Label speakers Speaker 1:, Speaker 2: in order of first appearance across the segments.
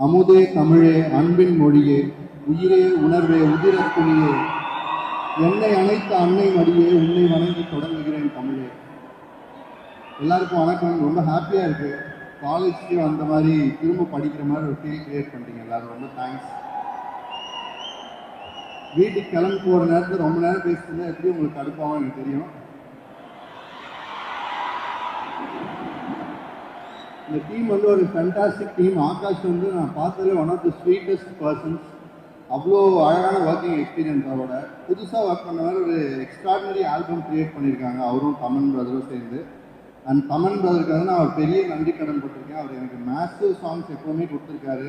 Speaker 1: அமுதே தமிழே அன்பின் மொழியே உயிரே உணர்வே உதிரத் துணியே என்னை அணைத்த அன்னை மடியே உன்னை வணங்கி தொடங்குகிறேன் தமிழே. எல்லாருக்கும் வணக்கம். ரொம்ப ஹாப்பியாக இருக்குது. காலேஜ்க்கு அந்த மாதிரி திரும்ப படிக்கிற மாதிரி ஒரு ஃபீல் கிரியேட் பண்ணிட்டீங்க எல்லாரும். ரொம்ப தேங்க்ஸ். வீட்டுக்கு கிளம்பி போகிற நேரத்தில் ரொம்ப நேரம் பேசிட்டு எப்படி உங்களுக்கு கடுப்பாகும் எனக்கு தெரியும். இந்த டீம் வந்து ஒரு ஃபேண்டாஸ்டிக் டீம். ஆகாஷ் வந்து நான் பார்த்ததுல one of the sweetest persons. அவ்வளோ அழகான ஒர்க்கிங் எக்ஸ்பீரியன்ஸ். அவரோட புதுசாக ஒர்க் பண்ண மாதிரி ஒரு எக்ஸ்ட்ராடினரி ஆல்பம் க்ரியேட் பண்ணியிருக்காங்க அவரும் தமன் பிரதரும் சேர்ந்து. அண்ட் தமன் பிரதருக்கு வந்து நான் ஒரு பெரிய நன்றி கடன் போட்டிருக்கேன். அவர் எனக்கு மேசிவ் சாங்ஸ் எப்போவுமே கொடுத்துருக்காரு.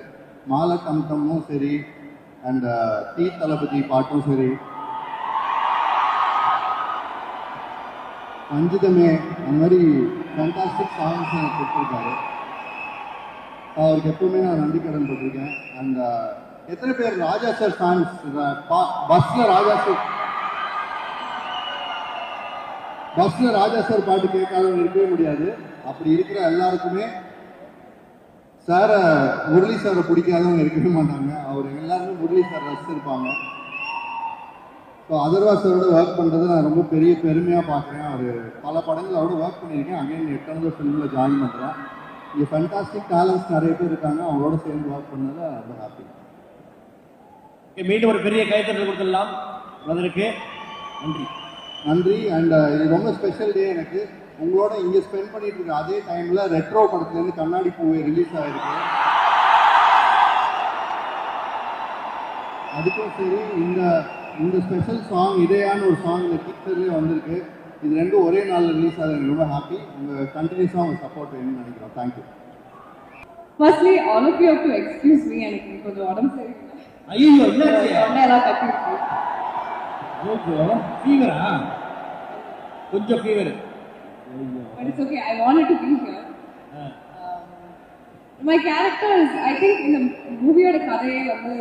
Speaker 1: மாலை தம்தமும் சரி, அண்ட் டீ தளபதி பாட்டும் சரி, அஞ்சுதமே, அந்த மாதிரி ஃபேண்டாஸ்டிக் சாங்ஸ் எனக்கு கொடுத்துருக்காரு. அவருக்கு எப்பவுமே நான் நன்றி கடன் போட்டிருக்கேன். அண்ட் எத்தனை பேர் ராஜா சார் ஃபேன்ஸ்? பஸ்ஸில் ராஜா சார் பாட்டு கேட்காதவங்க இருக்கவே முடியாது. அப்படி இருக்கிற எல்லாருக்குமே சாரை, முரளி சாரை பிடிக்காதவங்க இருக்கவே மாட்டாங்க. அவர் எல்லாருமே முரளி சார் ரசிச்சிருப்பாங்க. ஸோ அதர்வா சாரோட ஒர்க் பண்ணுறது நான் ரொம்ப பெரிய பெருமையாக பார்க்குறேன். அவர் பல படங்கள் அவரோட ஒர்க் பண்ணியிருக்கேன். அகைன் எட்டனதர் ஃபிலிமில் ஜாயின் பண்ணுறேன். இங்கே ஃபேண்டாஸ்டிக் டேலண்ட்ஸ் நிறைய பேர் இருக்காங்க. அவங்களோட சேர்ந்து ஒர்க் பண்ணதில் ரொம்ப ஹாப்பி.
Speaker 2: மீண்டும் ஒரு பெரிய கைத்தட்டல் கொடுத்துடலாம் அதற்கு. நன்றி
Speaker 1: நன்றி. அண்ட் இது ரொம்ப ஸ்பெஷல் டே எனக்கு. உங்களோட இங்கே ஸ்பெண்ட் பண்ணிட்டு இருக்க அதே டைமில் ரெட்ரோ படத்துலேருந்து கண்ணாடி பூவே ரிலீஸ் ஆகிருக்கு. அதுக்கும் சரி, இந்த ஸ்பெஷல் சாங் இதையான ஒரு சாங் இந்த டீச்சர்லேயே வந்திருக்கு. இது ரெண்டும் ஒரே நாளில் ரிலீஸ் ஆகுது. எனக்கு ரொம்ப ஹாப்பி. உங்கள் கண்டினியூஸாக உங்கள் சப்போர்ட் வேணும்னு நினைக்கிறோம். Thank you.
Speaker 3: Firstly, all of you have to excuse me. எனக்கு கொஞ்சம் உடம்பு சரியில்லை.
Speaker 2: ஐயோ, என்னாச்சு?
Speaker 3: தொண்டையெல்லாம் கட்டிருக்கு.
Speaker 2: ஓகே, ஃபீவரா? கொஞ்சம் fever.
Speaker 3: But it's okay. I wanted to be here. My character is, I think, in the மூவியோட கதையே வந்து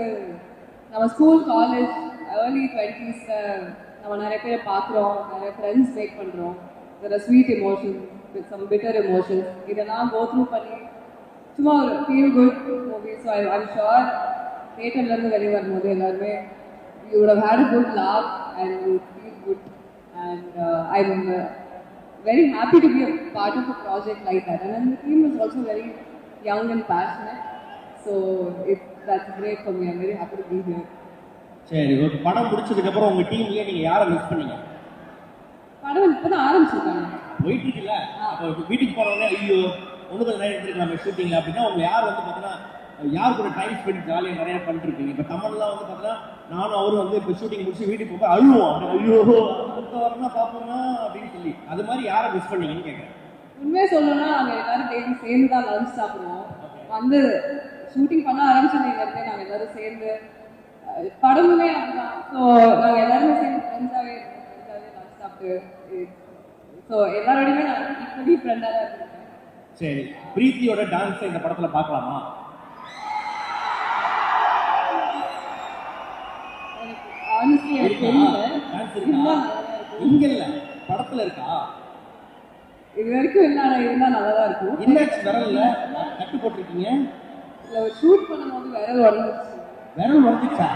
Speaker 3: நம்ம ஸ்கூல், காலேஜ், ஏர்லி 20s நம்ம நிறைய பேரை பார்க்குறோம், நிறைய ஃப்ரெண்ட்ஸ் மேக் பண்ணுறோம். there are sweet emotions with some bitter emotions. இதெல்லாம் கோ த்ரூ பண்ணி சும்மா ஒரு feel good movie. So I'm sure தியேட்டர்லேருந்து வெளியே வரும்போது எல்லாருமே you would have had a good laugh and you would feel good. And I'm very happy to be a part of a project like that. And then the team is also very young and passionate. So that's great for me. I'm very happy to be here.
Speaker 2: சரி, okay. படம் முடிச்சதுக்கப்புறம் உங்கள் டீம்லேயே நீங்கள் யாரை miss பண்ணீங்க?
Speaker 3: படம் இப்போ தான் ஆரம்பிச்சிருக்காங்க,
Speaker 2: போயிட்டு இருக்குல்ல. அப்போ வீட்டுக்கு போனோடனே ஐயோ ஒன்று கொஞ்சம் நேரம் எடுத்துருக்கலாமே ஷூட்டிங்கில் அப்படின்னா உங்களை யார் வந்து பார்த்தீங்கன்னா யார் கூட டைம் ஸ்பெண்ட் ஜாலியாக நிறையா பண்ணிருக்கீங்க? இப்போ தமிழ்லாம் வந்து பார்த்தீங்கன்னா நானும் அவரும் வந்து இப்போ ஷூட்டிங் முடிச்சு வீட்டுக்கு போக அழுவோம். ஐயோ அடுத்த வாரம்னா பார்ப்போம்னா அப்படின்னு சொல்லி. அது மாதிரி யாரை மிஸ் பண்ணீங்கன்னு கேட்குறேன்.
Speaker 3: உண்மையாக சொல்லணும்னா நாங்கள் எல்லாரும் டெய்லி சேர்ந்து தான் லஞ்ச் சாப்பிடுவோம். வந்து ஷூட்டிங் பண்ண ஆரம்பிச்சதுலேருந்தே நாங்கள் எல்லாரும் சேர்ந்து படமுமே அப்படிதான். ஸோ நாங்கள் எல்லாருமே சேர்ந்து ஃப்ரெண்ட்ஸாகவே லஞ்ச் சாப்பிட்டு, ஸோ எல்லாரோடையுமே நான் ஈக்குவலி ஃப்ரெண்டாக தான் இருக்கேன்.
Speaker 2: சரி, பிரீத்தியோட டான்ஸை இந்த படத்தில் பார்க்கலாமா?
Speaker 3: ஆனஸ்ட்லி எனக்கு தெரியல.
Speaker 2: இங்க இல்ல, படத்துல இருக்கா?
Speaker 3: இது வரைக்கும் இல்லை, ஆனால் இருந்தால் நல்லா தான் இருக்கும்.
Speaker 2: என்னாச்சு விரல்ல கட்டு போட்டிருக்கீங்க?
Speaker 3: இல்லை, ஷூட் பண்ணும்போது விரல் உடஞ்சிருச்சு.
Speaker 2: விரல் உடஞ்சிச்சா?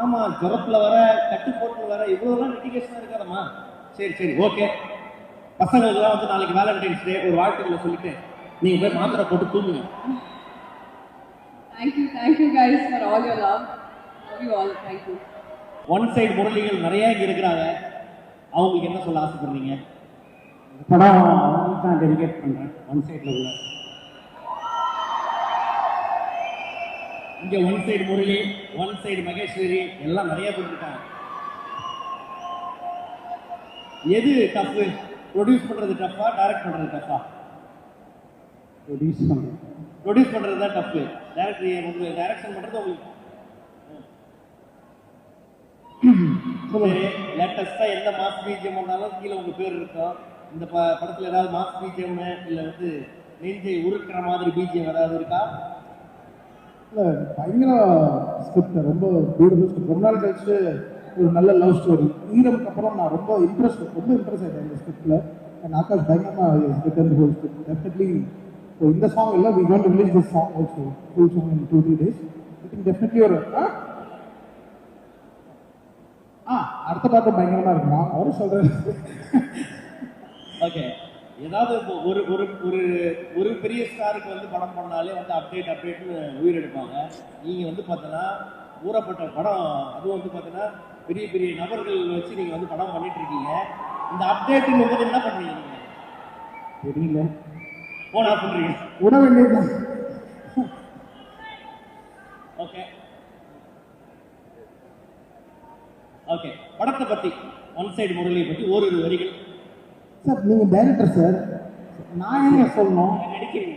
Speaker 2: ஆமா, ஜுரத்துல வர கட்டு போட்டு வர இவ்வளோலாம் லிட்டிகேஷனாக இருக்காதம்மா. சரி சரி, ஓகே. பசங்களுக்குலாம் வந்து நாளைக்கு வேலண்டைன்ஸ் டே ஒரு வாழ்த்துக்களை சொல்லிட்டு நீங்க போய் மாத்திரை போட்டு தூங்குங்க.
Speaker 3: Thank you guys for all your love. Love you all. Thank you.
Speaker 2: One side முரளிகள் நிறைய இங்கே இருக்கிறாங்க. அவங்களுக்கு என்ன சொல்ல ஆசைப்படுறீங்க?
Speaker 4: படம் அவங்களுக்கு நான் டெடிகேட் பண்ணுறேன். ஒன் சைடில் உள்ள
Speaker 2: இங்கே one side Murali, one side Maheswari எல்லாம் நிறைய பேர் இருக்காங்க. எது டஃப்பு? ப்ரொடியூஸ் பண்ணுறது டஃப்பா, டைரக்ட் பண்ணுறது டஃப்பா? ப்ரொடியூஸ் பண்ணுறது தான் டஃப்பு. உங்களுக்கு டைரக்ஷன் பண்ணுறது உங்களுக்கு லேட்டஸ்டாக எந்த மாஸ் பிஜிஎம் வந்தாலும் கீழே உங்கள் பேர் இருக்கும். இந்த படத்தில் ஏதாவது மாஸ் பிஜிஎம் இல்லை வந்து நெஞ்சை உருக்கிற மாதிரி பிஜிஎம் ஏதாவது இருக்கா?
Speaker 4: இல்லை, பயங்கர ஸ்கிரிப்ட், ரொம்ப பியூட்டிஃபுல் ஸ்கிரிப்ட். ரொம்ப நாள் கழிச்சு ஒரு நல்ல லவ் ஸ்டோரி. ஈரமுக்கு அப்புறம் நான் ரொம்ப இம்ப்ரெஸ் ஆகிட்டேன் இந்த ஸ்கிரிப்டில். அண்ட் ஆகாஷ் பயங்கரமாக ரிட்டர்ன் ஹோஸ்ட் டெஃபினெட்லி. ஸோ இந்த சாங் எல்லாம் we want to release this song also full song in 2-3 days. I think definitely ஒரு அடுத்த பாட்டு பயங்கரமாக இருக்குமா அவரும் சொல்கிறேன்.
Speaker 2: ஓகே, ஏதாவது இப்போ ஒரு ஒரு ஒரு ஒரு பெரிய ஸ்டாருக்கு வந்து படம் பண்ணாலே வந்து அப்டேட்னு உயிர் எடுப்பாங்க. நீங்கள் வந்து பார்த்தோன்னா ஊறப்பட்ட படம், அதுவும் வந்து பார்த்தீங்கன்னா பெரிய பெரிய நபர்கள் வச்சு நீங்கள் வந்து படம் பண்ணிட்டு இருக்கீங்க. இந்த அப்டேட்டுன்னு போது என்ன பண்ணுறீங்க நீங்கள்?
Speaker 4: தெரியல,
Speaker 2: போனா பண்ணுறீங்க
Speaker 4: விட வேண்டியது.
Speaker 2: ஓகே ஓகே, படத்தை பற்றி ஒன் சைடு முரளியை பற்றி ஒரு வரிகள்.
Speaker 4: சார் நீங்கள் டைரக்டர் சார், நான் ஏங்க சொல்லணும்?
Speaker 2: நடிக்கிறீங்க.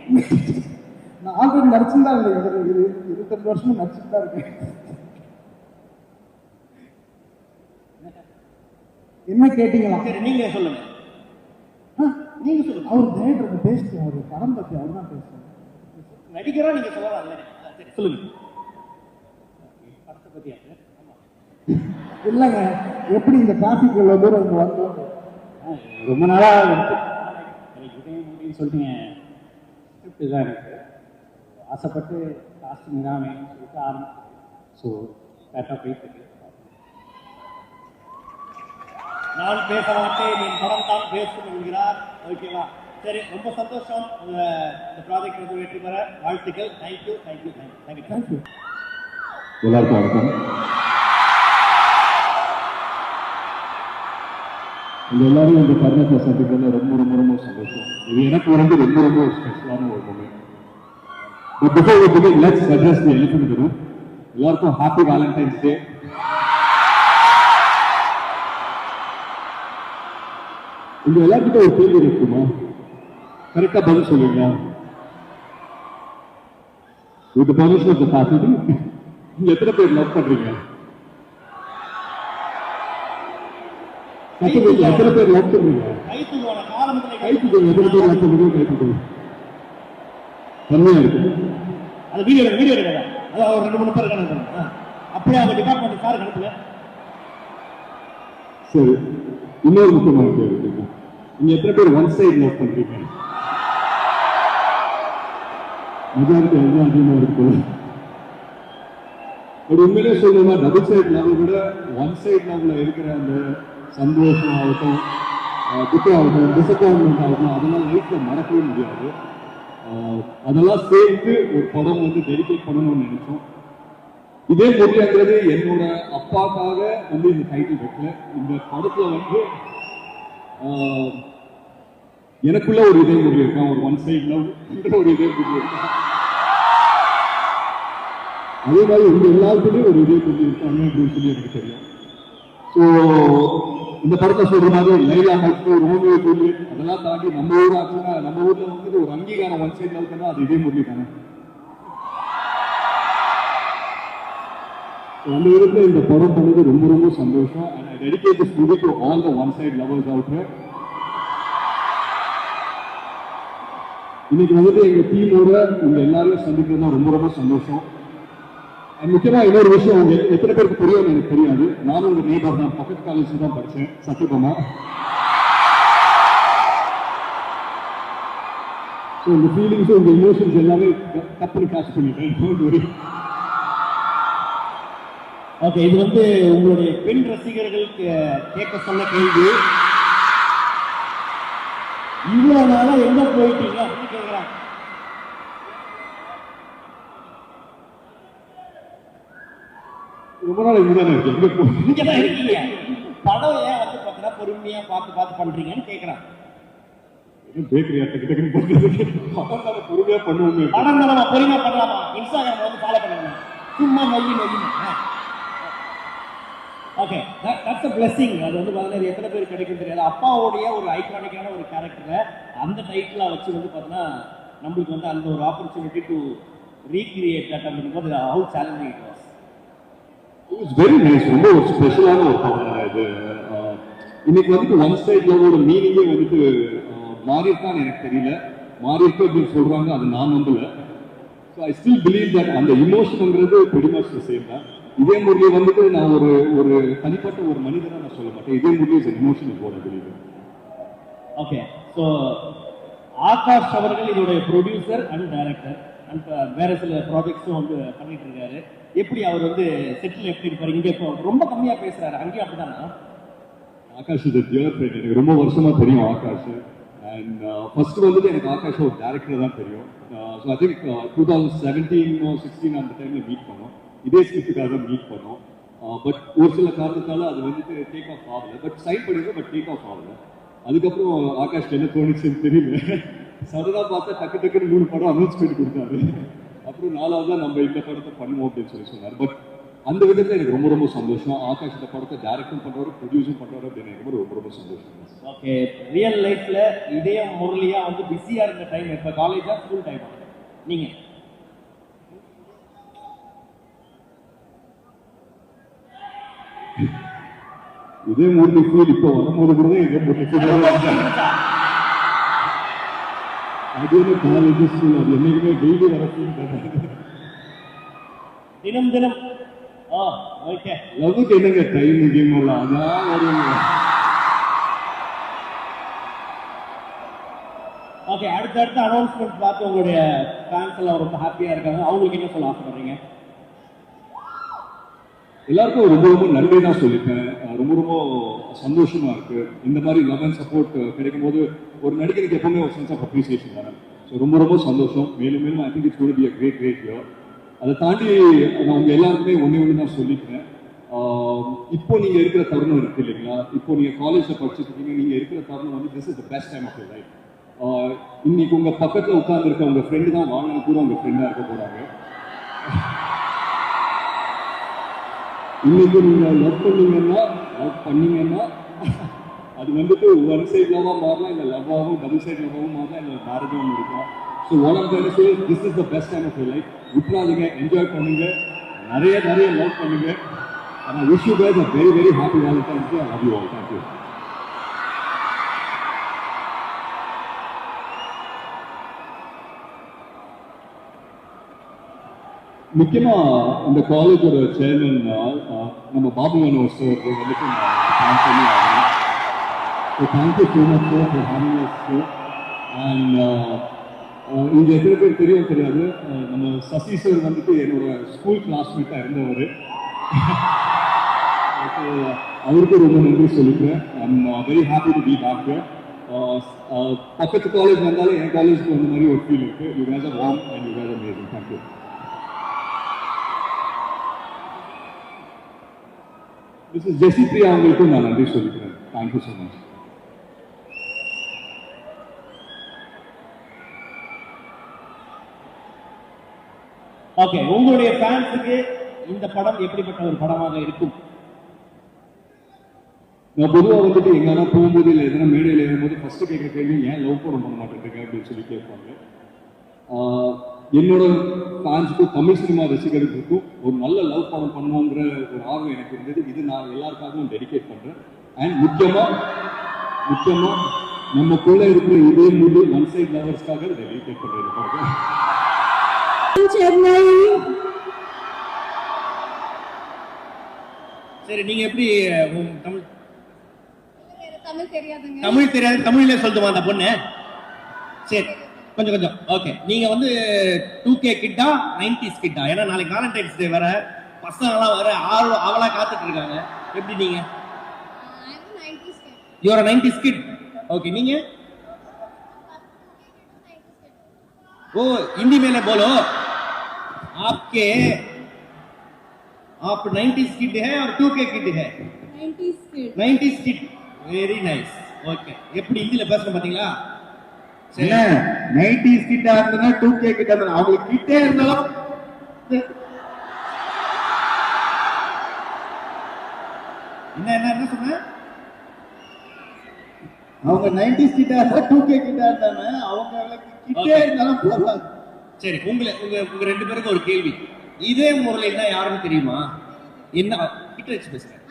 Speaker 4: நான் ஆல்ரெடி நடிச்சுதான் இருக்கேன், 22 வருஷமும் நடிச்சுட்டு தான் இருக்கேன். என்ன கேட்டீங்களா?
Speaker 2: சரி, நீங்கள் சொல்லுங்க. நீங்கள் சொல்லுங்க.
Speaker 4: அவர் டைரக்டருக்கு பேசுகிறேன், அவர் படம் பற்றி அவர் தான் பேசுகிறேன்.
Speaker 2: நடிக்கிறா நீங்கள் சொல்லலாம் இல்லை? சரி சொல்லுங்க. படத்தை பற்றி
Speaker 4: இல்லைங்க, எப்படி இந்த டிராஃபிக் இவ்வளோ தூரம் இங்கே வந்தோம்?
Speaker 5: ரொம்ப நாளாக எனக்கு இதே முடியும்னு சொல்லிட்டு ஸ்கிரிப்ட் தான் எனக்கு ஆசைப்பட்டு காஸ்டிங் தான் வேணும்னு சொல்லிட்டு ஆரம்பிச்சு. ஸோ கரெக்டாக போயிட்டு இருக்கு.
Speaker 2: நான் பேச மாட்டேன், என் படம் தான் பேசும் என்கிறார். ஓகேவா? சரி, ரொம்ப சந்தோஷம். இந்த ப்ராஜெக்ட் வந்து வெற்றி பெற வாழ்த்துக்கள். Thank you thank you thank you thank you.
Speaker 6: எல்லாருக்கும் வணக்கம். உங்க எல்லாரும் இந்த தருணத்தை சந்திக்கிறதுல ரொம்ப ரொம்ப ரொம்ப சந்தோஷம். இது எனக்கு வந்து ரொம்ப ரொம்ப ஸ்பெஷலான ஒரு moment. But before we begin, let's address the elephant in the room. எல்லாருக்கும் ஹாப்பி வேலண்டைன்ஸ் டே. உங்க எல்லாருக்கிட்ட ஒரு கேள்வி இருக்குமா? கரெக்டா பதில் சொல்லுவீங்களா? With the permission of the faculty, நீங்க எத்தனை பேர் லவ் பண்றீங்க? எத்தனை பேர் லவ் பண்றீங்க?
Speaker 2: கைத்துக்குவான காலத்துல
Speaker 6: கைத்துக்கு எத்தனை பேர் லவ் பண்றீங்க? கைத்துக்கு தன்மையா இருக்கு.
Speaker 2: அது வீடியோ எடுக்கிறதா? அதாவது ஒரு 2-3 பேர் இருக்காங்க. அப்படியே அவங்க டிபார்ட்மெண்ட் சார் கணக்குல.
Speaker 6: சரி, இன்னொரு முக்கியமான கேள்வி இருக்கு. நீங்க எத்தனை பேர் ஒன் சைடு லவ் பண்றீங்க? மெஜாரிட்டி எல்லாம் அதிகமாக இருக்கு. ஒரு உண்மையிலே சொல்லணும்னா டபுள் சைடு லவ் விட ஒன் சைடு லவ்ல இருக்கிற அந்த சந்தோஷம் ஆகட்டும், துக்கம் ஆகட்டும், டிசப்பாயின்மெண்ட் ஆகட்டும், அதெல்லாம் லைஃப்ல மறக்கவே முடியாது. அதெல்லாம் சேர்த்து ஒரு படம் வந்து டெடிகேட் பண்ணணும்னு நினைச்சோம். இதே முறையாங்கிறது என்னோட அப்பாக்காக வந்து இந்த டைட்டில் வைக்கல. இந்த படத்துல வந்து எனக்குள்ள ஒரு இதே முறை இருக்கான், ஒரு ஒன் சைடு லவ் ஒரு இதே முறை இருக்கான். அதே மாதிரி உங்க எல்லாருக்குமே ஒரு இதே முறை இருக்காங்க அப்படின்னு சொல்லி எனக்கு தெரியும். ஸோ இந்த படத்தை சொல்ற மாதிரி லைலா மட்டும் ரோமியோ ஜூலியட் அதெல்லாம் தாண்டி நம்ம ஊர் ஆச்சுன்னா நம்ம ஊர்ல வந்து ஒரு அங்கீகாரம் ஒன் சைடு லவ் பண்ணா அது இதே முறை தானே. அந்த விதத்துல இந்த படம் பண்ணது ரொம்ப ரொம்ப சந்தோஷம். and I dedicate this movie to all the one side lovers out there. இன்னைக்கு வந்துட்டு எங்க டீமோட உங்க எல்லாரையும் சந்திக்கிறது ரொம்ப ரொம்ப சந்தோஷம். முக்கியமா இன்னொரு விஷயம், உங்க எத்தனை பேருக்கு புரியும் எனக்கு தெரியாது. நானும் உங்க நெய்பர் தான், பக்கத்து காலேஜ் தான் படித்தேன், சத்தியபாமா. ஸோ உங்க ஃபீலிங்ஸ் உங்க இமோஷன்ஸ் எல்லாமே தப்புன்னு கேட்ச் பண்ணிட்டேன்.
Speaker 2: ஓகே, இது வந்து உங்களுடைய பெண் ரசிகர்கள் கேட்க சொன்ன கேள்வி. இவ்வளவு நாளா எங்க போயிட்டீங்க அப்படின்னு கேட்கிறாங்க.
Speaker 6: ரொம்ப நாள் இங்கதானே இருக்கு,
Speaker 2: இங்கதான் இருக்கீங்க. படம் ஏன் வந்து பார்த்தீங்கன்னா பொறுமையா பார்த்து பண்றீங்கன்னு கேட்கறாங்க.
Speaker 6: பேக்கரி டக்கு பண்றதுக்கு பொறுமையா பண்ணுவோமே.
Speaker 2: படம் நம்ம பொறுமையா பண்ணலாமா? இன்ஸ்டாகிராம் வந்து ஃபாலோ பண்ணலாமா? சும்மா நொய்யி ஓகே, தட்ஸ் அ பிளெஸிங். அது வந்து பார்த்தீங்கன்னா எத்தனை பேர் கிடைக்கும் தெரியாது. அப்பாவுடைய ஒரு ஐகானிக்கான ஒரு கேரக்டரை அந்த டைட்டிலாக வச்சு வந்து பார்த்தீங்கன்னா நம்மளுக்கு வந்து அந்த ஒரு ஆப்பர்ச்சுனிட்டி டு ரீக்ரியேட் தட் அப்படிங்கும்போது how challenging it was.
Speaker 6: It's very nice. ரொம்ப ஒரு ஸ்பெஷலான ஒரு படம் தான் இது. இன்னைக்கு வந்துட்டு ஒன் சைட் லவ்வோட மீனிங்கே வந்துட்டு மாறி இருக்கான்னு எனக்கு தெரியல. மாறி இருக்கு அப்படின்னு சொல்றாங்க, அது நான் நம்பல. So I still believe that அந்த இமோஷனுங்கிறது pretty much the same தான். இதே முறையை வந்துட்டு நான் ஒரு தனிப்பட்ட ஒரு மனிதனா நான் சொல்ல மாட்டேன். இதே முறையே emotion is what I believe in.
Speaker 2: Okay, so Akash அவர்கள் இதோடைய ப்ரொடியூசர் அண்ட் டைரக்டர் அண்ட் வேற சில ப்ராஜெக்ட்ஸும் வந்து பண்ணிட்டு இருக்காரு. எப்படி அவர் வந்து செட்டில் எப்படி இருப்பாரு? இங்கே இப்போ ரொம்ப கம்மியா பேசுறாரு, அங்கேயும் அப்படிதானா?
Speaker 6: Akash is dear friend. எனக்கு ரொம்ப வருஷமா தெரியும் ஆகாஷ். அண்ட் ஃபர்ஸ்ட் வந்துட்டு எனக்கு ஆகாஷ் ஒரு டேரக்டர் தான் தெரியும். ஸோ ஐ திங்க் 2017-16 அந்த டைம்ல மீட் பண்ணோம். இதே ஸ்கிரிப்டுக்காக தான் மீட் பண்ணோம். பட் ஒரு சில காரணத்தால அது வந்துட்டு டேக் ஆஃப் ஆகல. பட் சைன் பண்ணிருக்கோம், பட் டேக் ஆஃப் ஆகல. அதுக்கப்புறம் ஆகாஷ்க்கு என்ன தோணுச்சுன்னு தெரியல. சடனாக பார்த்தா டக்கு டக்குன்னு 3 படம் அனௌன்ஸ்மெண்ட் கொடுத்தாரு. அப்புறம் 4வது தான் நம்ம இந்த படத்தை பண்ணுவோம் அப்படின்னு சொல்லி சொன்னார். பட் அந்த விதத்தில் எனக்கு ரொம்ப ரொம்ப சந்தோஷம். ஆகாஷ் இந்த படத்தை டைரக்டும் பண்ணுவார், ப்ரொடியூஸும் பண்ணுவார் அப்படின்னு எனக்கு ரொம்ப ரொம்ப சந்தோஷம்.
Speaker 2: ஓகே, ரியல் லைஃப்ல இதே முரளியா வந்து பிஸியா இருந்த டைம் இப்போ காலேஜா ஸ்கூல் டைமா? நீங்க
Speaker 6: இதே முரளி ஃபீல் இப்போ வரும்போது கூட தான் இதே முரளி ஃபீல். அது என்ன காலேஜ் ஸ்கூல், அது என்னைக்குமே டெய்லி வர ஃபீல் பண்ணாது.
Speaker 2: தினம் தினம் ஓகே.
Speaker 6: லவ்வுக்கு என்னங்க டைம் கேம் எல்லாம் அதான் வருங்க.
Speaker 2: ஓகே, அடுத்த அனௌன்ஸ்மெண்ட் பார்த்து உங்களுடைய ஃபேன்ஸ் எல்லாம் ரொம்ப ஹாப்பியா இருக்காங்க. அவங்களுக்கு என்ன சொல்ல ஆசைப்படுறீங்க?
Speaker 6: எல்லாருக்கும் ரொம்ப ரொம்ப நன்றி தான் சொல்லிப்பேன். ரொம்ப ரொம்ப சந்தோஷமா இருக்கு. இந்த மாதிரி லவ் அண்ட் சப்போர்ட் கிடைக்கும் போது ஒரு நடிகருக்கு எப்பவுமே ஒரு சென்ஸ் ஆஃப் அப்ரிசியேஷன் தானே. ஸோ ரொம்ப ரொம்ப சந்தோஷம். மேலும் மேலும் I think it's going to be a great year. அதை தாண்டி நான் உங்க எல்லாருக்குமே ஒன்று தான் சொல்லிக்கிறேன். இப்போ நீங்க இருக்கிற தருணம் இருக்கு இல்லைங்களா? இப்போ நீங்க காலேஜ்ல படிச்சுட்டு இருக்கீங்க. நீங்க இருக்கிற தருணம் வந்து this is the best time of your life. இன்னைக்கு உங்க பக்கத்துல உட்கார்ந்து இருக்க உங்க ஃப்ரெண்டு தான் வாழ்நாள் கூட உங்க ஃப்ரெண்டா இருக்க போறாங்க. இன்னைக்கு நீங்க லவ் பண்ணீங்கன்னா அது வந்துட்டு ஒன் சைட் லவ்வா மாறலாம், இல்லை லவ்வாகவும் டபுள் சைட் லவ்வாகவும் மாறலாம், இல்லை மேரேஜாகவும் இருக்கும். So what I'm trying to say, this is the best time of your life. விட்டுறாதீங்க, என்ஜாய் பண்ணுங்க, நிறைய லவ் பண்ணுங்க. And I wish you guys a very very happy Valentine's Day. I love you all. Thank you. முக்கியமா இந்த காலேஜோட chairman நம்ம Babu Manoj sir வந்துட்டு நான் தேங்க் பண்ணி ஆகணும். So thank you so much sir for having as sir. And இங்கே எத்தனை பேர் தெரியாது, நம்ம சசி சார் வந்துட்டு என்னோட ஸ்கூல் கிளாஸ்மேட்டாக இருந்தவர். அவருக்கு ரொம்ப நன்றி சொல்லிக்கிறேன். I'm very happy to be back. பக்கத்து காலேஜ் வந்தாலும் என் காலேஜுக்கு வந்த மாதிரி ஒரு ஃபீல் இருக்கு. You guys are warm and you guys are amazing. Thank you. Mrs Jessy Priya அவங்களுக்கும் நான் நன்றி சொல்லிக்கிறேன். Thank you so much.
Speaker 2: ஓகே, உங்களுடைய ஃபேன்ஸுக்கு இந்த படம் எப்படிப்பட்ட ஒரு படமாக இருக்கும்?
Speaker 6: நான் பொதுவாக வந்துட்டு எங்கன்னா போகும்போது இல்லை எதனா மேடையில் ஏறும்போது ஃபர்ஸ்ட் கேட்குற கேள்வி ஏன் லவ் படம் பண்ண மாட்டேங்க அப்படின்னு சொல்லி கேட்பாங்க. என்னோட ஃபேன்ஸுக்கும் தமிழ் சினிமா ரசிகர்களுக்கும் ஒரு நல்ல லவ் படம் பண்ணுவோங்கிற ஒரு ஆர்வம் எனக்கு இருந்தது. இது நான் எல்லாருக்காகவும் டெடிகேட் பண்ணுறேன். அண்ட் முக்கியமாக நமக்குள்ள இருக்கிற இதே மூவி ஒன் சைட் லவர்ஸ்க்காக டெடிகேட் பண்ணுறேன்.
Speaker 2: சரி, நீங்க எப்படி
Speaker 3: தமிழ் தெரியாதுங்க.
Speaker 2: தமிழ் தெரியாது, தமிழ்ல சொல்லுமா அந்த பொண்ணு? சரி, கொஞ்சம் ஓகே. நீங்க வந்து 2K கிட்டா 90s கிட்டா? ஏன்னா நாளைக்கு வேலண்டைன்ஸ் டே வேற, பசங்கலாம் வேற அவளா காத்துட்டு இருக்காங்க. எப்படி நீங்க? You are 90s kit. Okay, நீங்க? ओ हिंदी में बोलो, आप 90s किड है और 2K किड है? 90s kid. Very nice. Okay, எப்படி ஹிந்தில பேசணும் பாத்தீங்களா?
Speaker 1: என்ன 90s கிட்டா இருந்தா 2K கிட்டா இருந்தா அவங்களுக்கு கிட்டே இருந்தாலும்
Speaker 2: என்ன சொன்ன?
Speaker 1: அவங்க 90s கிட்டா இருந்தா 2K கிட்டா இருந்தாங்க, அவங்க கிட்டே இருந்தாலும் போறாங்க.
Speaker 2: சரி, உங்க ரெண்டு பேருக்கு ஒரு கேள்வி. இதே முரளின்னா யாருன்னு தெரியுமா? என்ன கிட்ட வச்சு பேசுறேன்.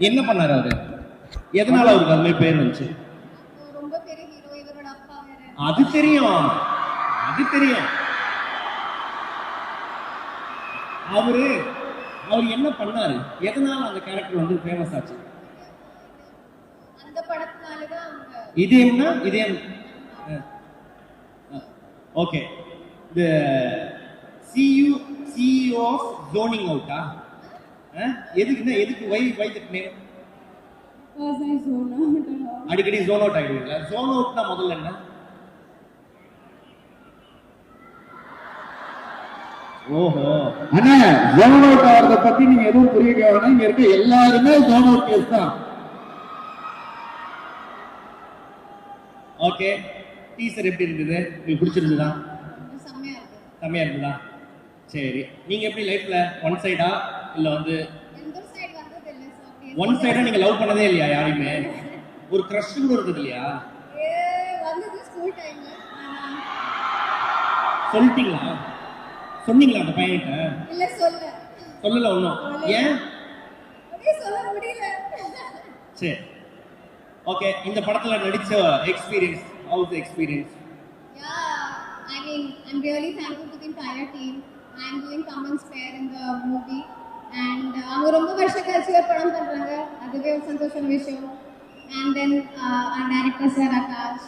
Speaker 2: என்ன பண்ணாரு அவரு? எதனால அவருக்கு அந்த மாதிரி பேர் வந்துச்சு?
Speaker 3: ரொம்ப பெரிய ஹீரோ, இவரோட அப்பா வேற.
Speaker 2: அது தெரியும். அவர் என்ன பண்ணாரு? எதனால அந்த கேரக்டர் வந்து ஃபேமஸ் ஆச்சு?
Speaker 3: அந்த படத்தினால தான் அவங்க
Speaker 2: இதயம்னா இதயம். ஓகே. இந்த CEO of zoning out-ஆ? எதுக்கு why that name?
Speaker 3: Because I zone out a lot.
Speaker 2: அடிக்கடி ஜோன் அவுட் ஆயிடுவீங்களா? ஜோன் அவுட்னா முதல்ல என்ன? ஓஹோ.
Speaker 6: அண்ணா ஜோன் அவுட் ஆகிறத பத்தி நீங்க எதுவும் புரிய வேணாம். இங்க இருக்க எல்லாருமே ஜோன் அவுட் கேஸ் தான்.
Speaker 2: ஓகே. டீசர் எப்படி இருந்தது? உங்களுக்கு பிடிச்சிருந்ததா? செம்மையா இருந்ததா? சரி. நீங்க எப்படி லைஃப்ல ஒன் சைடா இல்ல வந்து ஒன் சைடா நீங்க லவ் பண்ணதே இல்லையா யாரையுமே? ஒரு கிரஷ் கூட இருந்தது இல்லையா? சொல்லிட்டீங்களா? சொன்னீங்களா அந்த பையன்கிட்ட? சொல்லல ஒன்றும். ஏன்? சரி. ஓகே. இந்த படத்துல நடிச்ச experience, how was the experience?
Speaker 7: I mean, I'm really thankful to the entire team. I'm doing Kaman's pair in the movie. And அவங்க ரொம்ப வருஷம் கழிச்சு ஒரு படம் பண்றாங்க, அதுவே ஒரு சந்தோஷமான விஷயம். And then our director Sir Akash,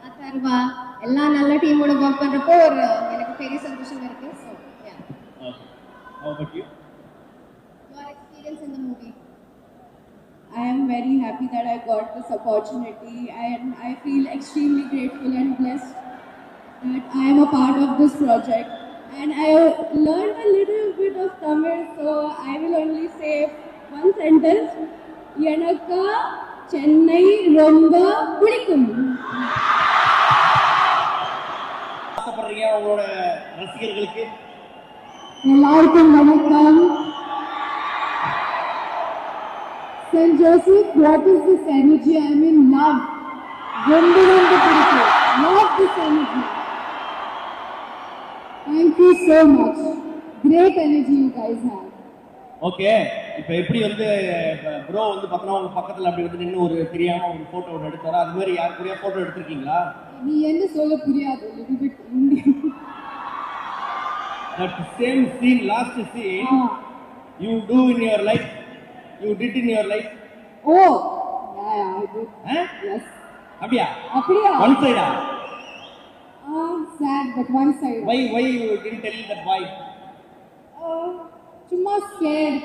Speaker 7: Atharva, எல்லா நல்ல டீமோட ஒர்க் பண்றப்போ ஒரு எனக்கு பெரிய சந்தோஷம் இருக்கு. So yeah.
Speaker 2: Okay. How about you?
Speaker 7: Your experience in the movie?
Speaker 3: I am very happy that I got this opportunity, and I feel extremely grateful and blessed that I am a part of this project. And I learned a little bit of Tamil, so I will only say one sentence. Yanakka Chennai Romba Pudikkum.
Speaker 2: ஆசைப்படுறீங்க உங்களோட ரசிகர்களுக்கு?
Speaker 3: எல்லாருக்கும் வணக்கம். St. Joseph, what is this energy? I mean love. Romba Romba Pudikkum. Love this energy. Thank you so much. Great energy you guys have.
Speaker 2: Okay. இப்போ எப்படி வந்து bro வந்து பார்த்தோன்னா உங்க பக்கத்துல அப்படி வந்து நின்று ஒரு தெரியாம ஒரு போட்டோ ஒன்று எடுத்தாரோ அது மாதிரி யார் கூடயா போட்டோ எடுத்திருக்கீங்களா?
Speaker 3: நீ என்ன சொல்ல புரியாது. Little bit Indian.
Speaker 2: That same scene, last scene, you do in your life, you did in your life.
Speaker 3: Oh, yeah, I did. Yes.
Speaker 2: அப்படியா?
Speaker 3: One
Speaker 2: side-ஆ?
Speaker 3: Sad, but one side.
Speaker 2: Why you didn't tell that why?
Speaker 3: சும்மா scared.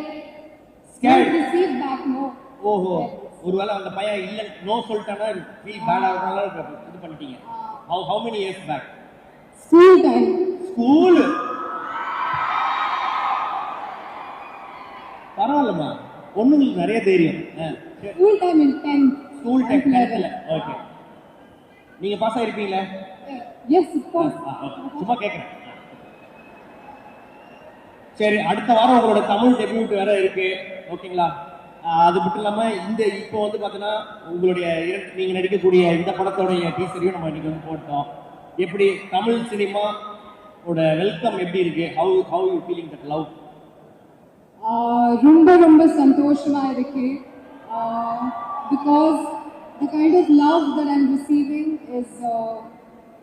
Speaker 2: Scared?
Speaker 3: Don't receive back, no.
Speaker 2: ஓஹோ. ஒருவேளை அந்த பையன் இல்ல no சொல்லிட்டானா feel bad ஆகுறதுனால இது பண்ணிட்டீங்க. How many years back?
Speaker 3: School time.
Speaker 2: School? பரவாயில்லம்மா. பொண்ணுங்களுக்கு நிறைய தைரியம்.
Speaker 3: School time in 10th.
Speaker 2: School time 10th. Okay. நீங்க பாஸ் ஆயிருப்பீங்களா?
Speaker 3: Yes, of course.
Speaker 2: சும்மா கேட்குறேன். சரி, அடுத்த வாரம் உங்களோட தமிழ் டெபியூட் வேற இருக்கு. ஓகேங்களா? அது மட்டும் இல்லாம இந்த இப்போ வந்து பார்த்தீங்கன்னா உங்களுடைய நீங்க நடிக்கக்கூடிய இந்த படத்தோடைய டீசரையும் நம்ம இன்னைக்கு வந்து போட்டோம். எப்படி தமிழ் சினிமாவோட வெல்கம் எப்படி இருக்கு? how you feeling that love?
Speaker 3: ரொம்ப ரொம்ப சந்தோஷமா இருக்கு. Because the kind of love that I'm receiving is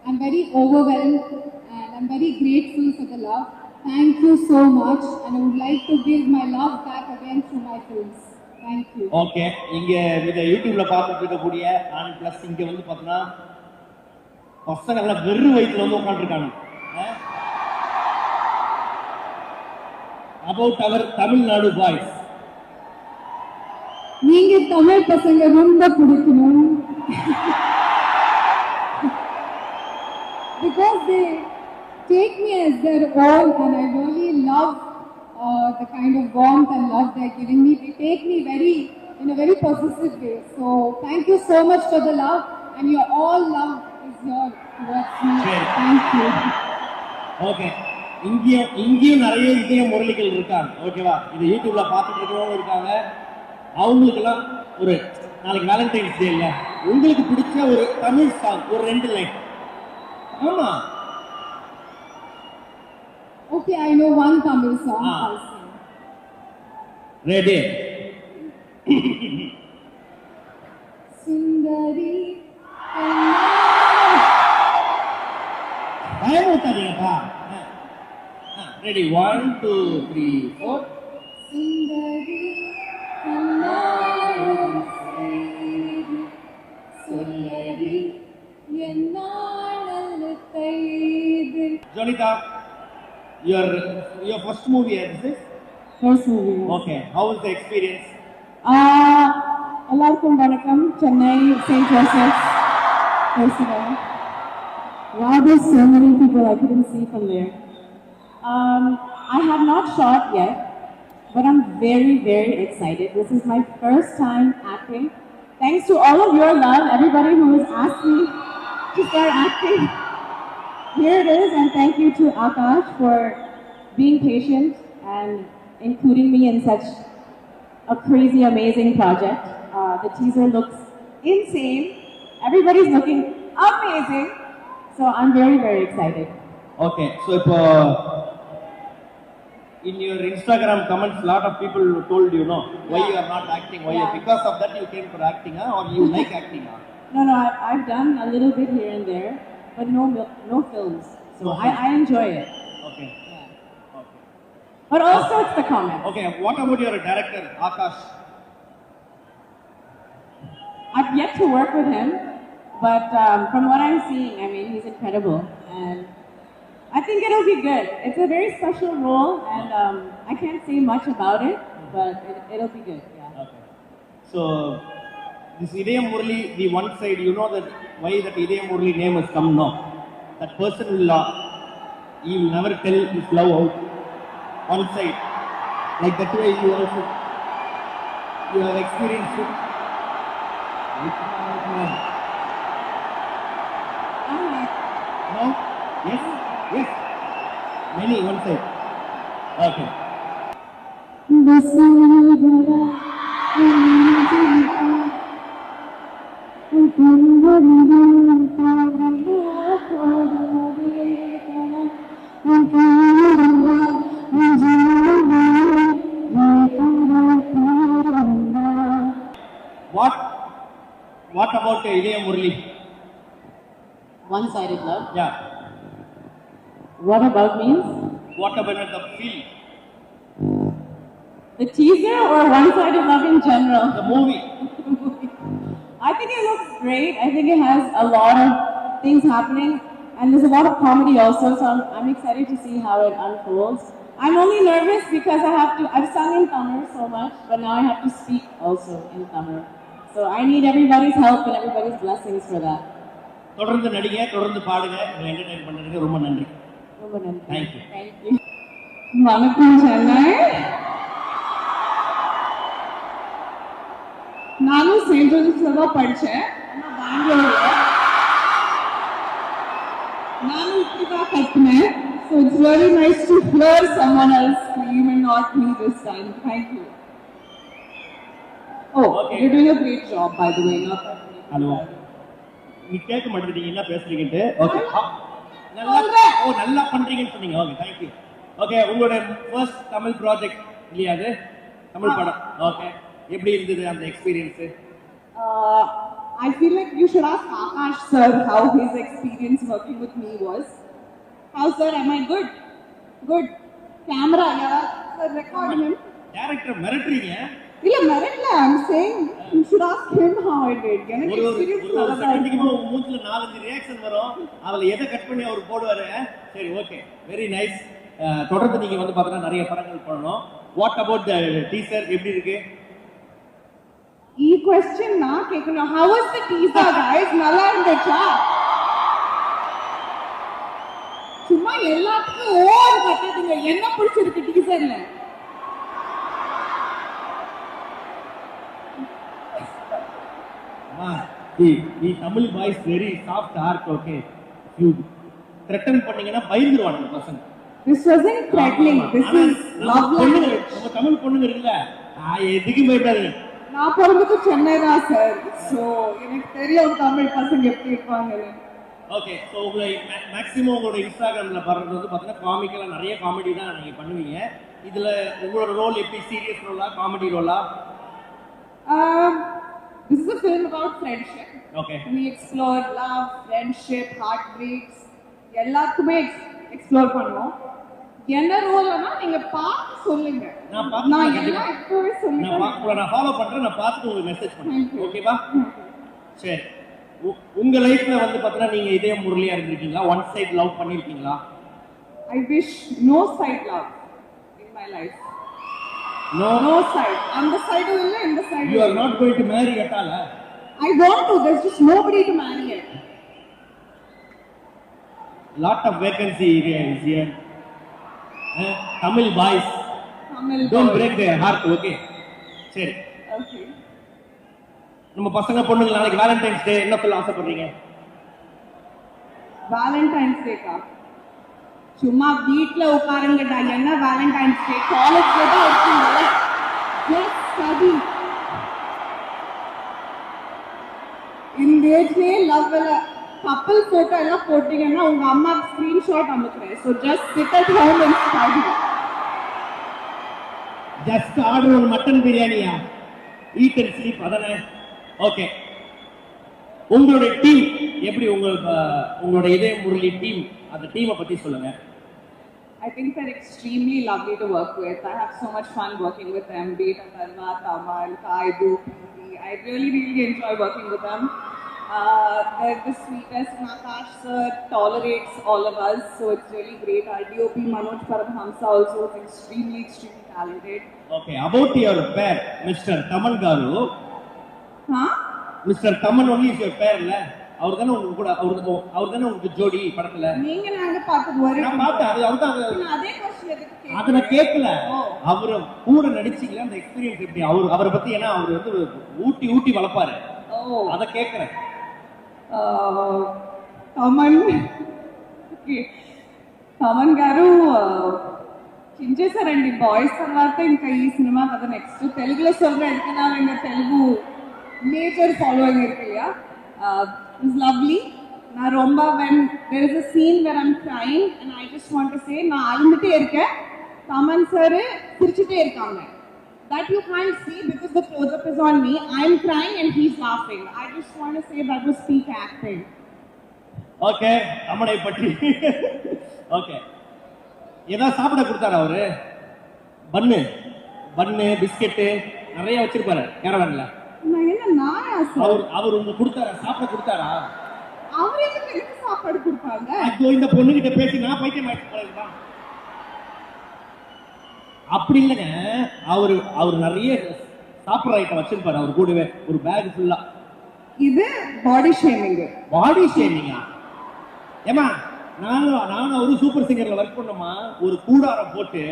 Speaker 3: I'm very overwhelmed and I'm very grateful for the love. Thank you so much, and I would like to give my love back again through my films. Thank you.
Speaker 2: Okay. இங்க இந்த யூடியூப்ல பார்த்துட்டு இருக்கக்கூடிய on plus இங்க வந்து பார்த்தீங்கன்னா பசங்க எல்லாம் வெறு வயிற்றுல வந்து உட்காந்துருக்காங்க. About our Tamil Nadu boys.
Speaker 3: நீங்க தமிழ் பசங்க ரொம்ப பிடிக்கணும். Because they take me as their own, and I really love the kind of warmth and love they're giving me. They take me in a very possessive way. So thank you so much for the love, and your all love is here towards me. Thank you.
Speaker 2: Okay. இங்கேயும் நிறைய இதய முரளிகள் இருக்காங்க. ஓகேவா? இது யூடியூப்ல பார்த்துட்டு இருக்கிறவங்க இருக்காங்க. அவங்களுக்கெல்லாம் ஒரு நாளைக்கு வேலண்டைன்ஸ் டே இல்ல, உங்களுக்கு பிடிச்ச ஒரு தமிழ் சாங் ஒரு 2 லைன். ஆமா.
Speaker 3: Okay, I know one Tamil song. I'll sing.
Speaker 2: Ready?
Speaker 3: Sundari
Speaker 2: பயமுத்தாதீங்கப்பா. ரெடி? 1 2 3 4.
Speaker 3: Sundari Kannaru சொல்லடி என்னாளத்தை இது.
Speaker 2: Jonita, your first movie, is this?
Speaker 3: First movie.
Speaker 2: Okay, how was the experience?
Speaker 3: எல்லாருக்கும் வணக்கம். Chennai St. Joseph's. First of all, wow, there's so many people I couldn't see from there. I have not shot yet, but I'm very, very excited. This is my first time acting. Thanks to all of your love, everybody who has asked me to start acting. Here it is, and thank you to Akash for being patient and including me in such a crazy, amazing project. The teaser looks insane. Everybody's looking amazing. So I'm very, very excited.
Speaker 2: Okay, so in your Instagram comments, a lot of people told you, no, why you are not acting, why you, because of that you came for acting, or you like acting?
Speaker 3: No, I've done a little bit here and there, but no films. So I enjoy it.
Speaker 2: Okay.
Speaker 3: Yeah. Okay. But also it's the comments.
Speaker 2: Okay, what about your director, Akash?
Speaker 3: I've yet to work with him, but from what I'm seeing, I mean, he's incredible, and I think it'll be good. It's a very special role, and I can't say much about it, but it'll be good. Yeah.
Speaker 2: Okay. So this Idayam Murali, the one side, you know that why that Idayam Murali name has come now. That person will he will never tell his love out one side. Like that way you also you have experienced it. No? Yes? Yes. Many one side. Okay. What about Idayam Murali?
Speaker 3: One-sided love.
Speaker 2: Yeah.
Speaker 3: What about means?
Speaker 2: What about the film?
Speaker 3: The teaser or one-sided love in general?
Speaker 2: The movie.
Speaker 3: I think it looks great. I think it has a lot of things happening, and there's a lot of comedy also, so I'm excited to see how it unfolds. I'm only nervous because I've sung in Tamil so much, but now I have to speak also in Tamil. So I need everybody's help and everybody's blessings for that.
Speaker 2: தொடர்ந்து நடிங்க, தொடர்ந்து பாடுங்க, entertain பண்ணுறதுக்கு ரொம்ப நன்றி.
Speaker 3: ரொம்ப நன்றி.
Speaker 2: Thank you.
Speaker 3: Thank you. வணக்கம் சென்னை. நானும் செயின்ட் ஜோசப்ஸ்ல தான் படித்தேன், ஆனால் பெங்களூர்ல. நானும் இப்படி தான் கற்றுனேன். So it's very nice to hear someone else scream and not me this time. Thank you. Oh,
Speaker 2: Okay.
Speaker 3: you're doing a great job, by the way. Not that great.
Speaker 2: Hello, நீ கேட்க மாட்டேங்கிறீங்க என்ன பேசுறீங்கன்ட்டு. ஓகே, நல்லா பண்றீங்கன்னு சொன்னீங்க. Okay, thank you. Okay, உங்களோட first Tamil project இல்லையா அது? தமிழ் படம். ஓகே, எப்படி இருந்தது அந்த experience?
Speaker 3: I feel like you should ask Akash sir how his experience working with me was. How sir, am I good? Good. Camera, yeah. Sir, record him.
Speaker 2: Director மிரட்டுறீங்க.
Speaker 3: இல்ல மிரட்டல, I'm saying you should ask him how I did. எனக்கு
Speaker 2: ஒரு
Speaker 3: experience
Speaker 2: ஒரு செகண்டுக்கு உங்க மூஞ்சில 4-5 reaction வரும். அதுல எதை கட் பண்ணி அவர் போடுவாரு. சரி, ஓகே, வெரி நைஸ். தொடர்ந்து நீங்க வந்து பார்த்தீங்கன்னா நிறைய படங்கள் பண்ணணும். வாட் அபவுட் தி டீசர், எப்படி இருக்கு?
Speaker 3: ಈ question நான் கேட்கணும். How was the teaser guys? நல்லா இருந்துச்சா? சும்மா எல்லாத்துக்கும் ஓவர் கட்டதுங்க. என்ன பிடிச்சிருக்கு டீசர்ல?
Speaker 2: The Tamil boys very soft heart. Okay, you threaten பண்ணீங்கன்னா பயந்துருவாங்க பசங்க.
Speaker 3: This wasn't threatening. This is love language.
Speaker 2: நம்ம தமிழ் பொண்ணுங்க இல்ல, எதுக்கு பயப்படாது.
Speaker 3: நான் பிறந்தது சென்னை தான் சார். ஸோ எனக்கு தெரியும் தமிழ் பசங்க எப்படி இருப்பாங்கன்னு.
Speaker 2: ஓகே, ஸோ உங்களை மேக்ஸிமம் உங்களோட இன்ஸ்டாகிராமில் வர்றது வந்து பார்த்தீங்கன்னா காமிக்கெல்லாம் நிறைய காமெடி தான் நீங்கள் பண்ணுவீங்க. இதில் உங்களோட ரோல் எப்படி, சீரியஸ் ரோலா காமெடி ரோலா?
Speaker 3: This is a film about friendship.
Speaker 2: Okay.
Speaker 3: We explore love, friendship, heartbreaks. எல்லாத்துக்குமே எக்ஸ்ப்ளோர் பண்ணுவோம். என்ன ரோல்னா நீங்க பார்த்து சொல்லுங்க.
Speaker 2: நான்
Speaker 3: எல்லாம் எப்பவே சொல்லுங்க.
Speaker 2: நான் ஃபாலோ பண்றேன், நான் பார்த்துட்டு உங்களுக்கு மெசேஜ் பண்றேன். ஓகேவா? சரி. உங்க லைஃப்ல வந்து பாத்தீங்கன்னா நீங்க இதே முரளியா இருந்திருக்கீங்களா? ஒன் சைடு லவ் பண்ணிருக்கீங்களா?
Speaker 3: I wish no side love in my life.
Speaker 2: No.
Speaker 3: No side. On the side of the in the side.
Speaker 2: You are not going to marry at all.
Speaker 3: I want to. There's just nobody to marry it.
Speaker 2: Lot of vacancy is here. Tamil boys.
Speaker 3: Tamil
Speaker 2: Don't
Speaker 3: boys.
Speaker 2: break their heart, okay? சரி.
Speaker 3: Okay.
Speaker 2: நம்ம பசங்க பொண்ணுங்க நாளைக்கு Valentine's டே என்ன சொல்ல ஆசைப்படுறீங்க?
Speaker 3: Valentine's Day ka. சும்மா வீட்ல உட்காருங்கடா, என்ன வேலண்டைன்ஸ் டே? காலேஜ்ல தான் இருக்கீங்க. Just study. இந்த ஏஜ்லயே லவ்ல கப்பல் போட்டோ எல்லாம் போட்டீங்கன்னா உங்க அம்மா ஸ்கிரீன்ஷாட் அனுப்புறேன். So just sit at home and study.
Speaker 2: Just order ஒரு மட்டன் பிரியாணியா? ஈட் அண்ட் ஸ்லீப் அதானே? ஓகே. உங்களுடைய டீம் எப்படி? உங்களுடைய இதே முரளி டீம், அந்த டீமை பத்தி சொல்லுங்க.
Speaker 3: I think they're extremely lovely to work with. I have so much fun working with them. Be it Atarna, Tamal, Kaidu, Piti. I really enjoy working with them. They're the sweetest. Nakash sir tolerates all of us, so it's really great. Our DOP Manoj Paramhamsa also is extremely talented.
Speaker 2: Okay, about your pair, Mr. Taman Garu.
Speaker 3: Huh?
Speaker 2: Mr. Taman only is your pair, la? அவர் தானே உங்களுக்கு கூட அவர் தானே உங்களுக்கு ஜோடி படத்துல?
Speaker 3: நீங்க நாங்க பார்த்தது ஒரே.
Speaker 2: நான் பார்த்தேன்.
Speaker 3: அதே क्वेश्चन எதுக்கு கேக்குறீங்க?
Speaker 2: அத நான் கேட்கல. அவர் கூட நடிச்சீங்களா? அந்த எக்ஸ்பீரியன்ஸ் எப்படி? அவரை பத்தி ஏன்னா அவர் வந்து ஊட்டி வளர்ப்பாரு. அத கேக்குறேன்.
Speaker 3: తమన్ గారు చించేశారండి బాయ్స్ తర్వాత ఇంకా ఈ సినిమా కదా నెక్స్ట్ తెలుగులో சொல்றேன் ఎందుకனா எங்க தெலுங்கு மேஜர் ஃபாலோயிங் இருக்கு இல்லையா? It's lovely. நான் ரொம்ப when there is a scene where I'm crying and I just want to say நான் அழுந்துட்டே இருக்கேன். தமன் சார் சிரிச்சிட்டே இருக்காங்க. That you can't see because the close-up is on me. I'm crying and he's laughing. I just want to say that was peak acting.
Speaker 2: Okay, அம்மனை பற்றி. Okay. ஏதா சாப்பிட கொடுத்தாரா அவரு? பன்னு பிஸ்கெட் நிறைய வச்சிருப்பாரு கேரவன்ல.
Speaker 3: நான் என்ன நாயா சார்?
Speaker 2: அவர் உங்களுக்கு கொடுத்தாரா? சாப்பிட கொடுத்தாரா?
Speaker 3: அவர் எனக்கு சாப்பாடு கொடுப்பாங்க.
Speaker 2: ஐயோ, இந்த பொண்ணுகிட்ட பேசி நான் பைத்தியம் ஆயிடுச்சு. அப்படி இல்லைங்க, அவர் நிறைய சாப்பிட்ற ஐட்டம் வச்சிருப்பாரு அவர் கூடவே, ஒரு பேக் ஃபுல்லா.
Speaker 3: இது பாடி ஷேமிங்.
Speaker 2: பாடி ஷேமிங்கா? ஏமா நானும் ஒரு சூப்பர் சிங்கர்ல ஒர்க் பண்ணோமா, ஒரு கூடாரம் போட்டு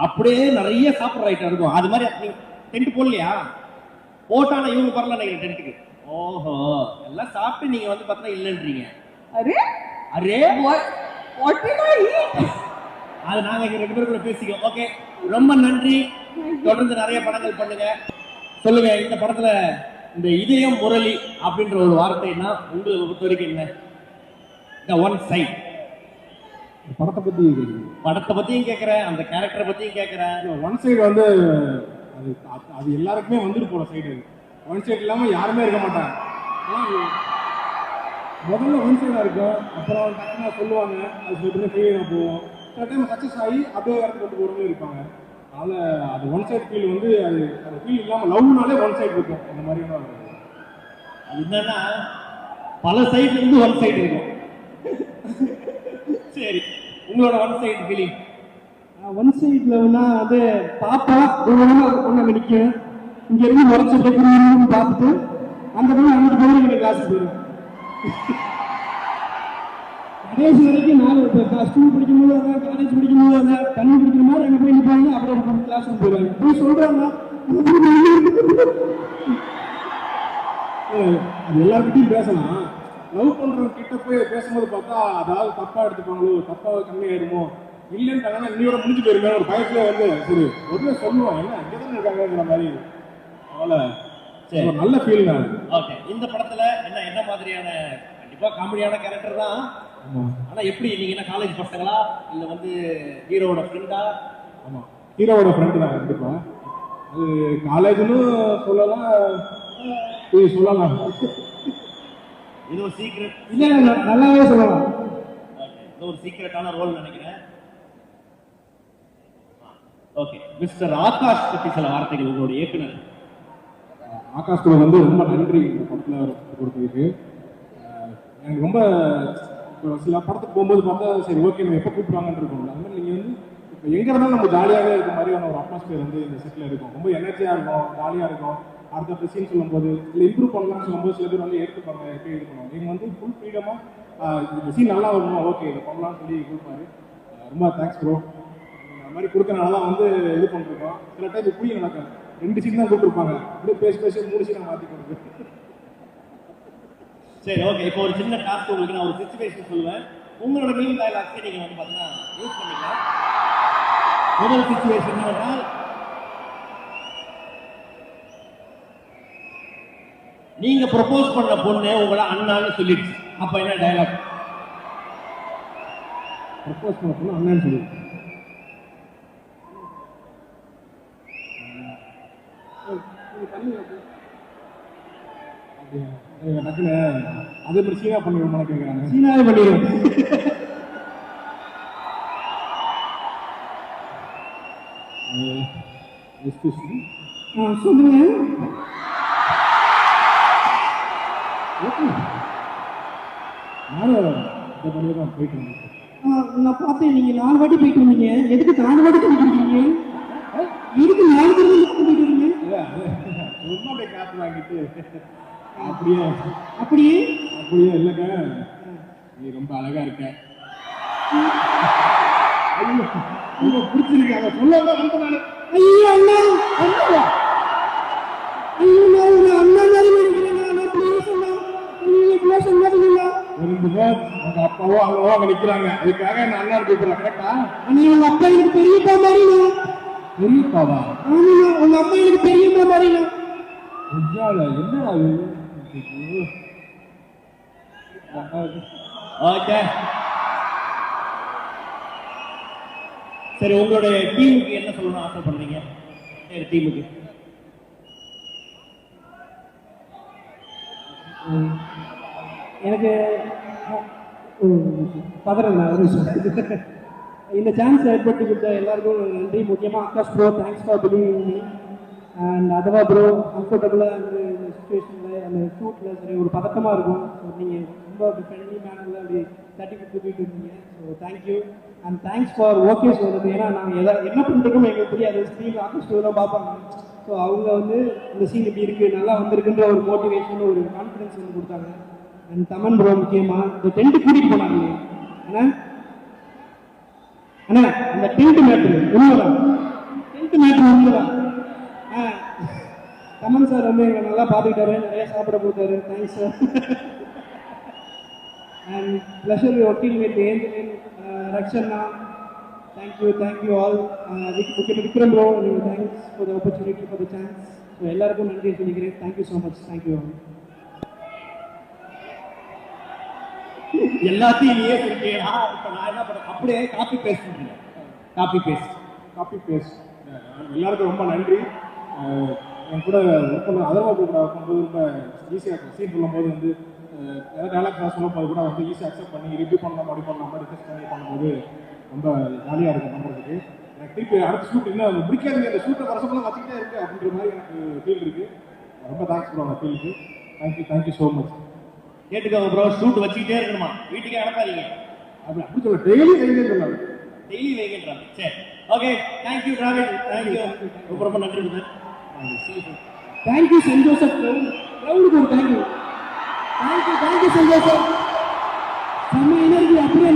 Speaker 2: அப்படியே நிறைய சாப்பிட்ற ஐட்டம் இருக்கும். அது மாதிரி நீங்க டென்ட் போடலையா? போட்டானா இவங்க பரல நினைக்கிறேன் டென்ட்டுக்கு. ஓஹோ, எல்லாம் சாப்பிட்டு நீங்க வந்து பார்த்தா இல்லைன்றீங்க. அரே
Speaker 3: வாட் டிட் ஐ ஈட்?
Speaker 2: அது நாங்க இங்க 2 பேரும் கூட பேசிக்கோம். ஓகே, ரொம்ப நன்றி. தொடர்ந்து நிறைய படங்கள் பண்ணுங்க. சொல்லுங்க, இந்த படத்துல இந்த இதயம் முரளி அப்படின்ற ஒரு வார்த்தைன்னா உங்களை பொறுத்த வரைக்கும் என்ன? இந்த ஒன் சைட். படத்தை பத்தியும் கேட்கறேன், அந்த கேரக்டரை பத்தியும் கேட்கறேன்.
Speaker 6: ஒன் சைடு வந்து அது எல்லாருக்குமே வந்துட்டு போற சைடு. ஒன் சைடு இல்லாம யாருமே இருக்க மாட்டாங்க. முதல்ல ஒன் சைடா இருக்கும், அப்புறம் டக்குனா சொல்லுவாங்க, அது சொல்லிட்டு ஃபெயிலியர் போவோம். சில டைம் சக்ஸஸ் ஆகி அப்படியே இடத்துக்கு கொண்டு போகிறவங்க இருப்பாங்க. அதனால அது ஒன் சைடு ஃபீல் வந்து அது ஃபீல் இல்லாமல் லவ்னாலே ஒன் சைடு இருக்கும். அந்த மாதிரியான
Speaker 2: அது என்னன்னா பல சைடுல இருந்து ஒன் சைடு இருக்கும். சரி, உங்களோட ஒன் சைடு ஃபீலிங்?
Speaker 4: ஒன் சைட்லன்னா வந்து பாப்பா பொண்ணு நினைக்கும், இங்க இருந்து உரைச்சிட்டு பார்த்துட்டு அந்த பொண்ணு அங்கிட்டு போய் எனக்கு கிளாஸுக்கு போயிடும். கடைசி வரைக்கும் நான் ஸ்கூல் படிக்கும்போது அதான், காலேஜ் படிக்கும்போது அதான், தண்ணி குடிக்கிற மாதிரி அங்கே போய் நிற்பாங்க, அப்புறம் கிளாஸுக்கு போயிடுவாங்க. போய் சொல்றாங்க
Speaker 6: அது எல்லாருக்கிட்டையும் பேசலாம். லவ் பண்றவங்க கிட்ட போய் பேசும்போது பார்த்தா அதாவது தப்பா எடுத்துப்பாங்களோ, தப்பா கம்மியாயிருமோ, இல்லைன்னு இன்னையோட முடிஞ்சு போயிருமே ஒரு பயத்துல வந்து சரி ஒருவே சொல்லுவோம், என்ன இங்கதான் இருக்காங்கிற மாதிரி. அதனால ஒரு நல்ல ஃபீல் தான்.
Speaker 2: ஓகே, இந்த படத்துல என்ன மாதிரியான? கண்டிப்பா காமெடியான கேரக்டர் தான். ஆனா எப்படி நீங்க என்ன காலேஜ் பசங்களா இல்ல வந்து ஹீரோவோட ஃப்ரெண்டா?
Speaker 6: ஆமா, ஹீரோவோட ஃப்ரெண்டு தான் கண்டிப்பா. அது காலேஜ்னு சொல்லலாம், சொல்லலாம்.
Speaker 2: இது ஒரு சீக்ரெட்
Speaker 4: இல்ல, நல்லாவே சொல்லலாம்.
Speaker 2: இது ஒரு சீக்ரெட்டான ரோல் நினைக்கிறேன். ஓகே, மிஸ்டர் ஆகாஷ் பத்தி சில வார்த்தைகள் உங்களோட இயக்குனர்.
Speaker 6: ஆகாஷ் கூட வந்து ரொம்ப நன்றி இந்த படத்தில் கொடுத்ததுக்கு.
Speaker 8: எனக்கு ரொம்ப இப்போ சில படத்துக்கு போகும்போது பார்த்தா சரி ஓகே நம்ம எப்போ கூப்பிடுவாங்கன்னு இருக்கும். அது மாதிரி நீங்கள் வந்து இப்போ எங்கே இருந்தாலும் நம்ம ஜாலியாகவே இருக்க மாதிரியான ஒரு அட்மாஸ்பியர் வந்து இந்த செட்டில் இருக்கும். ரொம்ப எனர்ஜியாக இருக்கும், ஜாலியாக இருக்கும். அடுத்த சீன் சொல்லும்போது இல்லை இம்ப்ரூவ் பண்ணலாம்னு சொல்லும்போது சில பேர் வந்து எடுத்துப்பாங்க, எப்படி இது பண்ணுவாங்க. நீங்கள் வந்து ஃபுல் ஃப்ரீடமாக இந்த சீன் நல்லா வரணும், ஓகே இதை பண்ணலாம்னு சொல்லி கொடுப்பாரு. ரொம்ப தேங்க்ஸ் ப்ரோ. அந்த மாதிரி கொடுக்கறனால தான் வந்து இது பண்ணிருக்கோம். சில டைம் இப்படி நடக்கும், 2 சீன் தான் கூப்பிட்டுருப்பாங்க, அப்படியே பேசி 3 சீனை மாற்றி கொடுக்கு.
Speaker 2: சரி ஓகே, இப்போ ஒரு சின்ன டாஸ்க் உங்களுக்கு நான் ஒரு சிச்சுவேஷன் சொல்லுவேன். உங்களோட மீன் டயலாக்ஸை நீங்கள் வந்து பார்த்தீங்கன்னா யூஸ் பண்ணிக்கலாம். முதல் சிச்சுவேஷன் என்னன்னா, நீங்க ப்ரொபோஸ் பண்ண பொண்ணு உங்களை அண்ணான்னு சொல்லிடுச்சு. அப்ப என்ன டயலாக்?
Speaker 8: ப்ரப்போஸ் பண்ண பொண்ணு அண்ணான்னு சொல்லிடுச்சு. டக்குன்னு அதே மாதிரி சீனா பண்ணிடுவோம் கேட்குறாங்க.
Speaker 4: சீனாவே பண்ணிடுவோம். சொல்லுங்க.
Speaker 8: நானும் இதை பண்ணி தான் போயிட்டு இருந்தேன்.
Speaker 4: நான் பார்த்தேன் நீங்க 4 வாட்டி போயிட்டு வந்தீங்க. எதுக்கு 4 வாட்டி போயிட்டு இருக்கீங்க? எதுக்கு 4 தடவை போயிட்டு இருக்கீங்க?
Speaker 8: ரொம்ப அப்படியே காற்று வாங்கிட்டு அப்படியே
Speaker 4: அப்படியே
Speaker 8: அப்படியே இல்லைங்க, நீ ரொம்ப அழகா இருக்க, ரொம்ப பிடிச்சிருக்கு, அதை சொல்ல ரொம்ப நாள்.
Speaker 4: ஐயோ அண்ணா, அண்ணா, ஐயோ நான் ஒரு அண்ணா மாதிரி நினைக்கிறேன். நான் ப்ளீஸ் அண்ணா, நீங்க ப்ளீஸ் சொல்லாதீங்களா?
Speaker 8: உங்க அப்பாவோ அம்மாவோ அங்க நிக்கிறாங்க, அதுக்காக நான் அண்ணா கூப்பிடுறேன். கரெக்டா?
Speaker 4: அண்ணா உங்க அப்பா எனக்கு பெரியப்பா மாதிரிண்ணா.
Speaker 8: பெரியப்பாவா?
Speaker 4: ஆமாண்ணா, உங்க அப்பா எனக்கு பெரியப்பா மாதிரிண்ணா.
Speaker 8: என்னடா அது?
Speaker 2: ஓகே சரி, உங்களுடைய டீமுக்கு என்ன சொல்லணும்னு ஆசைப்படுறீங்க? சரி, டீமுக்கு
Speaker 4: எனக்கு பதறேன் ஒரு விஷயம். இந்த சான்ஸ் ஏற்படுத்தி கொடுத்த எல்லாருக்கும் நன்றி. முக்கியமாக Akash bro, thanks for believing me. And Atharva bro, கம்ஃபர்டபுளாக அந்த சுச்சுவேஷனில் அந்த ஷூட்டில் சரி ஒரு பதட்டமாக இருக்கும். ஸோ நீங்கள் ரொம்ப அப்படி ஃப்ரெண்ட்லி மேனரில் அப்படி தட்டி கொடுத்துட்டு இருந்தீங்க. So thank you and thanks for okay சொல்கிறது. ஏன்னா நாங்கள் என்ன பண்ணிருக்கோம் எங்களுக்கு தெரியாது. ஸ்க்ரீன் ஆகாஷ் ப்ரோ தான் பார்ப்பாங்க. ஸோ அவங்க வந்து இந்த சீன் இப்படி இருக்குது, நல்லா வந்திருக்குன்ற ஒரு மோட்டிவேஷன், ஒரு கான்ஃபிடன்ஸ் வந்து கொடுத்தாங்க. அண்ட் தமன் ப்ரோ முக்கியமாக இந்த டென்ட்டு கூட்டிகிட்டு போனாங்க. ஏன்னா அண்ணா அந்த டென்ட் மேட்ரு உண்மைதான், டென்ட் மேட்ரு உண்மைதான். தமன் சார் வந்து எங்களை நல்லா பார்த்துக்கிட்டாரு, நிறைய சாப்பிட கொடுத்தாரு. Thanks sir. And pleasure working with Angeline, Rakshana, thank you all. Vikram bro, thanks for the opportunity, for the chance. So எல்லாருக்கும் நன்றி சொல்லிக்கிறேன். Thank you so much. Thank you all.
Speaker 2: எல்லாத்தையும் நீயே சொல்லிட்டீங்களா? இப்போ நான் என்ன பண்ண, அப்படியே காப்பி பேஸ்ட் பண்ணுறேன். காப்பி பேஸ்ட்
Speaker 8: எல்லாருக்கும் ரொம்ப நன்றி. என் கூட ஒர்க் பண்ண அதர்வா கூட ஒர்க் பண்ணும்போது ரொம்ப ஈஸியாக இருக்கும். சீன் சொல்லும்போது வந்து ஏதாவது டேலாக் நான் சொல்லும் போது கூட வந்து ஈஸியாக அக்செப்ட் பண்ணி ரிவ்யூ பண்ணலாம், அப்படி பண்ணலாம், டிஸ்கஸ் பண்ணி பண்ணும்போது ரொம்ப ஜாலியாக இருக்கும் பண்ணுறதுக்கு. எனக்கு திருப்பி அடுத்த ஷூட் இன்னும் பிடிக்காது, இந்த ஷூட்டை வருஷமெல்லாம் வச்சுக்கிட்டே இருக்குது அப்படின்ற மாதிரி எனக்கு ஃபீல் இருக்குது. ரொம்ப தேங்க்ஸ் ப்ரோ அந்த ஃபீலுக்கு. Thank you so much.
Speaker 2: கேட்டுக்கோங்க ப்ரோ, ஷூட் வச்சுக்கிட்டே இருக்கணுமா? வீட்டுக்கே அனுப்பாதீங்க.
Speaker 8: அப்படி சொல்ல டெய்லி சொன்னாங்க,
Speaker 2: டெய்லி வைக்கின்றாங்க. சரி ஓகே, தேங்க்யூ டிராவிட், தேங்க்யூ, ரொம்ப நன்றி சார்.
Speaker 4: தேங்க்யூ சென்ட் ஜோசப் க்ரௌடுக்கு ஒரு தேங்க்யூ சென்ட் ஜோசப். செம்ம எனர்ஜி அப்படியே